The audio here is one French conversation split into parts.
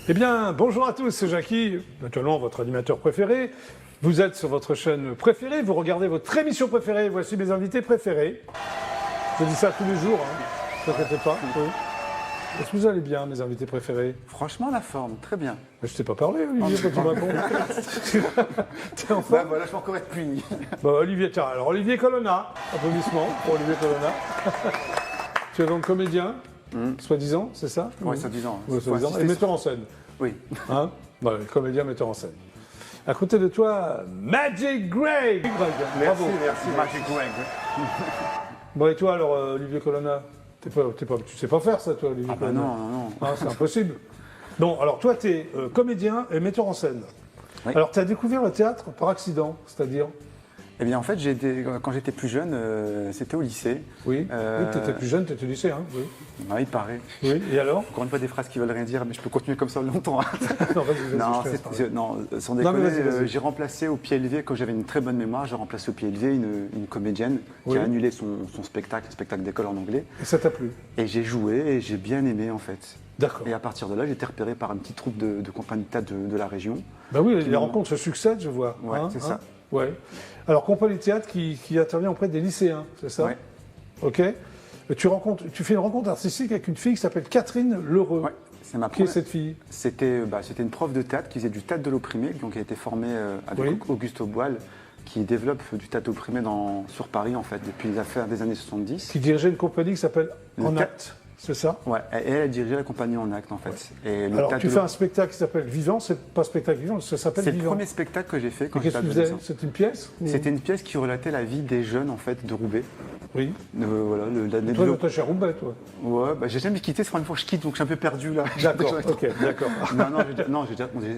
Eh bien, bonjour à tous, c'est Jackie, naturellement votre animateur préféré. Vous êtes sur votre chaîne préférée, vous regardez votre émission préférée. Voici mes invités préférés. Je dis ça tous les jours, ne vous inquiétez pas. Oui. Est-ce que vous allez bien, mes invités préférés? Franchement, la forme, très bien. Mais je ne t'ai pas parlé, Olivier, quand tu m'as répondu. T'es en forme? Voilà, je peux encore être puni. Bon, Olivier, tiens, alors Olivier Colonna, applaudissements pour Olivier Colonna. Tu es donc comédien, soi-disant, c'est ça? Oui, soi-disant. Oui, soi-disant, et metteur en scène. Oui. Hein? Ouais, comédien, metteur en scène. À côté de toi, Magic Greg. Bravo. Merci, Magic Greg. Bon, et toi, alors, Olivier Colonna, tu sais pas faire ça, toi, Olivier Ah bah Colonna? non. Ah, c'est impossible. Bon, alors toi, tu es comédien et metteur en scène. Oui. Alors, tu as découvert le théâtre par accident, c'est-à-dire? Eh bien, en fait, quand j'étais plus jeune, c'était au lycée. Oui, tu étais plus jeune, tu étais au lycée, hein? Oui. Ah, il paraît. Oui, et alors? Encore une fois, des phrases qui veulent rien dire, mais je peux continuer comme ça longtemps. Non, vas-y, Non, sans Non, mais déconner, vas-y. j'ai remplacé au pied levé, quand j'avais une très bonne mémoire, j'ai remplacé au pied levé une comédienne qui a annulé son spectacle, un spectacle d'école en anglais. Et ça t'a plu? Et j'ai joué et j'ai bien aimé, en fait. D'accord. Et à partir de là, j'ai été repéré par une petite troupe de compagnie de théâtre de la région. Ben oui, les rencontres se succèdent, je vois. Ouais, c'est ça. Ouais. Alors, compagnie de théâtre qui intervient auprès des lycéens, c'est ça? Ouais. Ok. Tu fais une rencontre artistique avec une fille qui s'appelle Catherine Lheureux. Ouais, c'est ma Qui est première. cette fille? C'était une prof de théâtre qui faisait du théâtre de l'opprimé, donc qui a été formée avec Oui. Auguste Auboil, qui développe du théâtre opprimé sur Paris, en fait, depuis les affaires des années 70. Qui dirigeait une compagnie qui s'appelle Le En théâtre- Acte, c'est ça? Ouais, et elle a dirigé la compagnie En Acte, en fait. Et le Alors, théâtre tu de fais un spectacle qui s'appelle Vivant, c'est pas spectacle vivant, ça s'appelle C'est le Vivant. premier spectacle que j'ai fait quand Et qu'est-ce j'étais que tu faisais? adolescent. C'est une pièce? ou- C'était une pièce qui relatait la vie des jeunes, en fait, de Roubaix. Oui. Voilà, l'année Toi, de... tu es chez Roubaix, toi. Ouais, bah, j'ai jamais quitté, c'est la première fois que je quitte, donc je suis un peu perdu, là. D'accord, ok, d'accord.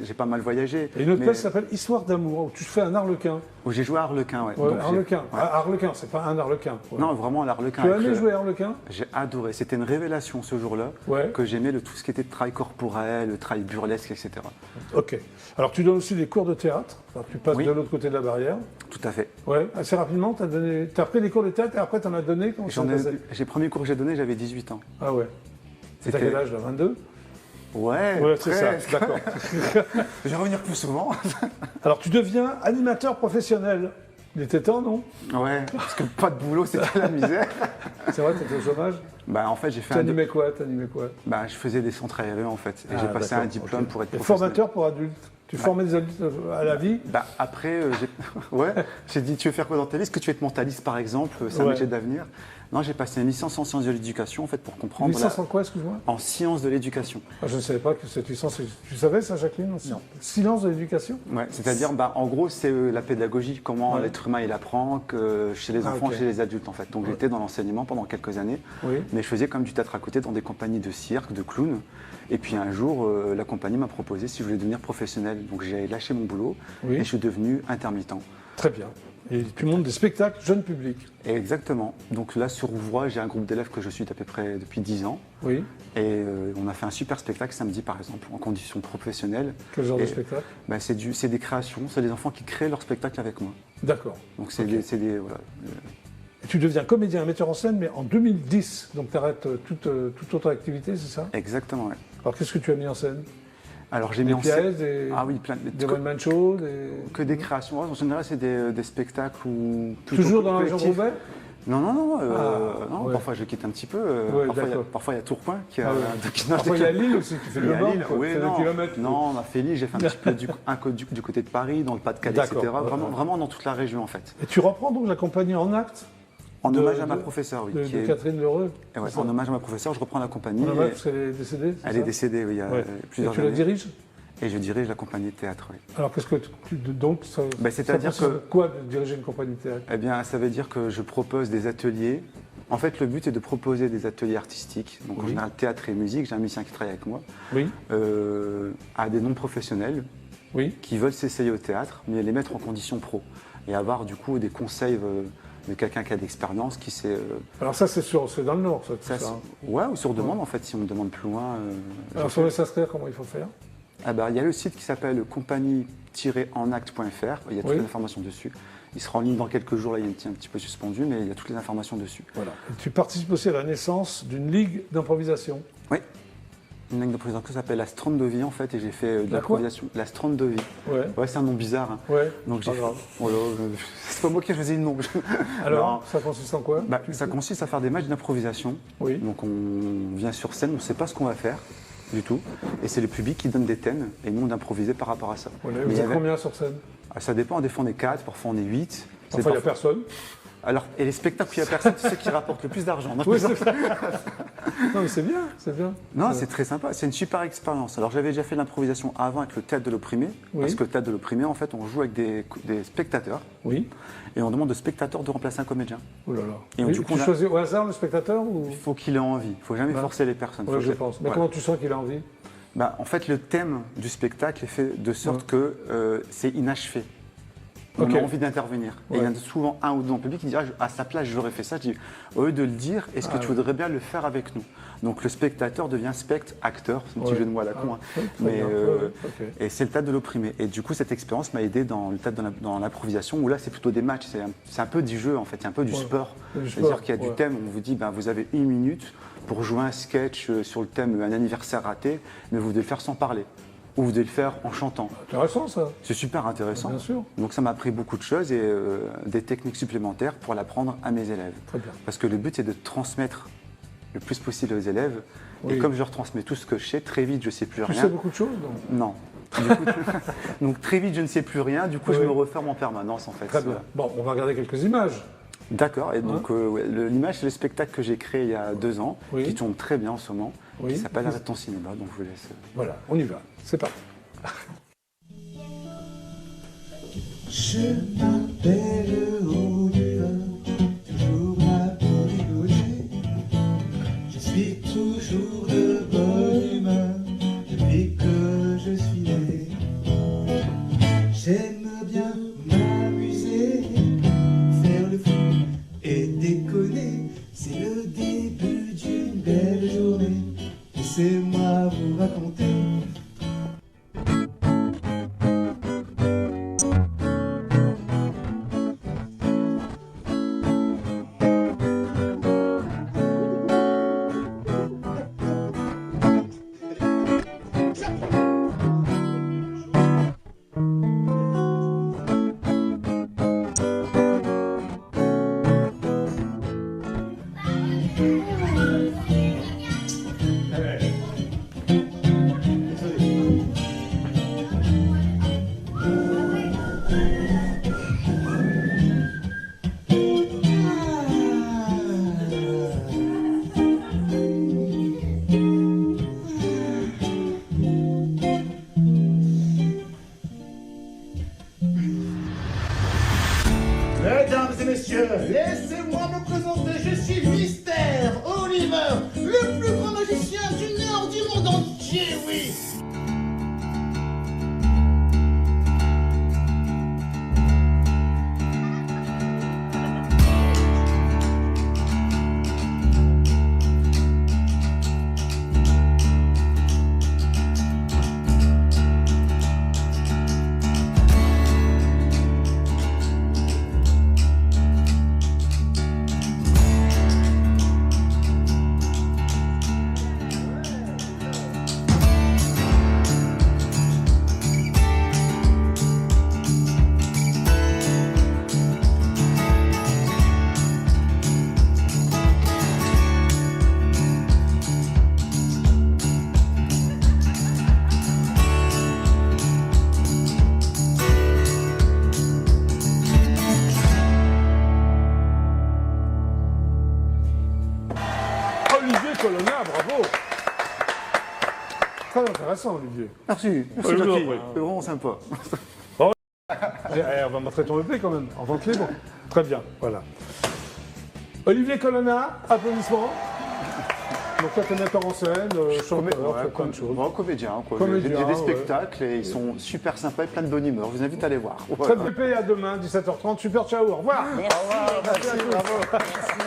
J'ai pas mal voyagé. Et une autre mais- pièce s'appelle Histoire d'amour, où tu fais un arlequin. Où j'ai joué à Harlequin, ouais. Ouais, Donc, Harlequin. ouais. Ah, Harlequin, c'est pas un Harlequin. Ouais. Non, vraiment l'Harlequin. Tu as avec aimé jouer Harlequin? J'ai adoré. C'était une révélation ce jour-là. Ouais. Que j'aimais tout ce qui était travail corporel, le travail burlesque, etc. Ok. Alors, tu donnes aussi des cours de théâtre. Alors, tu passes Oui. de l'autre côté de la barrière. Tout à fait. Ouais, assez rapidement, tu as pris des cours de théâtre et après, tu en as donné comment ça s'est passé? J'ai premier cours que j'ai donné, j'avais 18 ans. Ah ouais. C'était à quel âge, là? 22? Ouais, Ouais, c'est ça, presque. d'accord. Je vais revenir plus souvent. Alors, tu deviens animateur professionnel. Il était temps, non? Ouais, parce que pas de boulot, c'était la misère. C'est vrai, tu étais au chômage? Bah, en fait, j'ai fait T'animais quoi? Bah, je faisais des centres aérés, en fait. Et Ah, j'ai passé un d'accord, diplôme ok. pour être Et professionnel. formateur pour adultes. Tu formais des adultes à la vie? Bah, après, j'ai dit, tu veux faire quoi dans ta vie? Est-ce que tu veux être mentaliste, par exemple? C'est un Ouais. métier d'avenir. Non, j'ai passé une licence en sciences de l'éducation, en fait, pour comprendre. Licence en quoi, excuse-moi? En sciences de l'éducation. Ah, je ne savais pas que cette licence. Tu savais ça, Jacqueline? Non. Silence de l'éducation? Ouais, c'est-à-dire, en gros, c'est la pédagogie, comment Ouais. l'être humain il apprend chez les enfants, ok. chez les adultes, en fait. Donc, j'étais dans l'enseignement pendant quelques années, Oui. mais je faisais comme du théâtre à côté dans des compagnies de cirque, de clowns. Et puis un jour, la compagnie m'a proposé si je voulais devenir professionnel. Donc, j'ai lâché mon boulot Oui. et je suis devenu intermittent. Très bien. Et tu montes des spectacles jeunes publics? Et exactement. Donc là, sur Rouvroy, j'ai un groupe d'élèves que je suis à peu près depuis 10 ans. Oui. Et on a fait un super spectacle samedi, par exemple, en conditions professionnelles. Quel genre Et, de spectacle? bah, c'est des créations, c'est des enfants qui créent leur spectacle avec moi. D'accord. Donc c'est Ok. voilà. Et tu deviens comédien et metteur en scène, mais en 2010. Donc tu arrêtes toute autre activité, c'est ça? Exactement, ouais. Alors qu'est-ce que tu as mis en scène? Alors j'ai Des mis en scène... pièces, des, Ah oui, plein des one-man shows, que des créations. En général, c'est des spectacles où... Toujours dans la région de collectifs. Roubaix? Non, Ah, non, ouais. parfois je quitte un petit peu. Ouais, d'accord. Parfois il y a Tourcoing qui a... Ah ouais. Après, il y a Lille aussi, tu fais Il y le a bord, Lille, quoi. oui, Tu fais non. des kilomètres. Non, on a fait Lille, j'ai fait un petit peu du côté de Paris, dans le Pas-de-Calais, etc. D'accord, Vraiment, ouais. vraiment dans toute la région, en fait. Et tu reprends donc la compagnie En Acte En de- hommage à ma de- professeure, oui. de, qui de est- Catherine Lheureux? Et ouais, c'est ça en hommage à ma professeure, je reprends la compagnie. En hommage et- parce qu'elle est décédée? Elle ça est décédée, oui, il y a Ouais. Et plusieurs tu la années. diriges? Et je dirige la compagnie de théâtre, oui. Alors qu'est-ce que donc ça, Ben, c'est-à-dire ça consiste que- en quoi de diriger une compagnie de théâtre? Eh bien, ça veut dire que je propose des ateliers. En fait, le but est de proposer des ateliers artistiques, donc en Oui. général théâtre et musique, j'ai un musicien qui travaille avec moi, Oui, à des non-professionnels oui. qui veulent s'essayer au théâtre, mais les mettre en condition pro. Et avoir du coup des conseils de quelqu'un qui a de l'expérience, qui sait... Alors ça c'est dans le Nord, ça, tout ça. ça, ouais, ou sur demande en fait, si on me demande plus loin. Alors je sur fais. les s'inscrire, comment il faut faire? Ah bah, il y a le site qui s'appelle compagnie-enacte.fr, il y a toutes Oui. les informations dessus. Il sera en ligne dans quelques jours, là il est un petit peu suspendu, mais il y a toutes les informations dessus. Voilà. Et tu participes aussi à la naissance d'une ligue d'improvisation. Oui. une langue d'improvisation qui s'appelle la Strandovie en fait, et j'ai fait de La quoi l'improvisation. La Strandovie. Ouais. Ouais, c'est un nom bizarre. Hein. Ouais. Donc j'ai Pas grave. Voilà, c'est pas moi qui ai choisi le nom. Alors, Non. ça consiste en quoi? Bah, ça consiste à faire des matchs d'improvisation. Oui. Donc on vient sur scène, on ne sait pas ce qu'on va faire du tout, et c'est le public qui donne des thèmes et nous on improvise par rapport à ça. Voilà. Mais Vous il y êtes avait- combien sur scène? Ça dépend, des fois on est 4, parfois on est 8. Enfin, il n'y a personne. Alors, et les spectacles où il n'y a personne, c'est ceux qui rapportent le plus d'argent. Non, Oui, c'est ça. Non, mais c'est bien, c'est bien. Non, c'est très sympa, c'est une super expérience. Alors j'avais déjà fait de l'improvisation avant avec le théâtre de l'opprimé, Oui. parce que le théâtre de l'opprimé, en fait, on joue avec des spectateurs, Oui. et on demande aux spectateurs de remplacer un comédien. Oh là là. Et Oui, du coup, tu choisis au hasard le spectateur ou... Il faut qu'il ait envie, il ne faut jamais Ouais. forcer les personnes. Ouais, Faut je que- pense. Mais voilà. comment tu sens qu'il a envie? Bah, en fait, le thème du spectacle est fait de sorte que c'est inachevé. On Ok. a envie d'intervenir. Et il y en a souvent un ou deux en public qui dira à sa place, j'aurais fait ça. Je dis, au lieu de le dire, est-ce que tu voudrais bien le faire avec nous? Donc le spectateur devient acteur, c'est un petit Ouais. jeu de mots à la con. hein. Oui, très Mais, bien. Ok. Et c'est le théâtre de l'opprimé. Et du coup, cette expérience m'a aidé dans le théâtre dans l'improvisation, où là, c'est plutôt des matchs. C'est un peu du jeu, en fait, c'est un peu du Ouais. sport. Du C'est-à-dire sport, qu'il y a du ouais. thème, on vous dit, ben, vous avez 1 minute pour jouer un sketch sur le thème un anniversaire raté, mais vous devez le faire sans parler. Ou vous devez le faire en chantant. Intéressant ça. C'est super intéressant. Bien sûr. Donc ça m'a appris beaucoup de choses et des techniques supplémentaires pour l'apprendre à mes élèves. Très bien. Parce que le but, c'est de transmettre le plus possible aux élèves. Oui. Et comme je retransmets tout ce que je sais, très vite, je ne sais plus Tu rien. sais beaucoup de choses, donc. Non. Du coup, donc très vite, je ne sais plus rien. Du coup, je Oui. me referme en permanence, en fait. Très bien. Voilà. Bon, on va regarder quelques images. D'accord. Et donc, ouais, l'image, c'est le spectacle que j'ai créé il y a 2 ans, Oui. qui tourne très bien en ce moment, Oui. qui s'appelle Arrête ton cinéma. Donc, je vous laisse. Voilà, on y va. C'est parti. Je m'appelle Oliver, toujours là pour rigoler. Je suis toujours de bonne humeur depuis que je suis né. J'aime bien m'amuser, faire le fou et déconner. C'est le début d'une belle journée. Laissez-moi vous raconter. Mesdames et messieurs, laissez-moi me présenter, je suis Mystère Oliver, le plus grand magicien du nord du monde entier, oui. Olivier Colonna, bravo. Très intéressant, Olivier. Merci. Merci, je vous en Jackie. prie. C'est vraiment sympa. On va montrer ton EP quand même, en vente libre. Très bien, voilà. Olivier Colonna, applaudissements. Donc toi, t'es metteur en scène, chanteur, tu fais plein de choses. Bon, comédien, quoi. Comédien, J'ai des ouais. spectacles et ils sont super sympas et plein de bonne humeur. Je vous invite à les voir. Très bien, EP à demain, 17h30. Super, ciao, au revoir. Merci, bravo. Merci.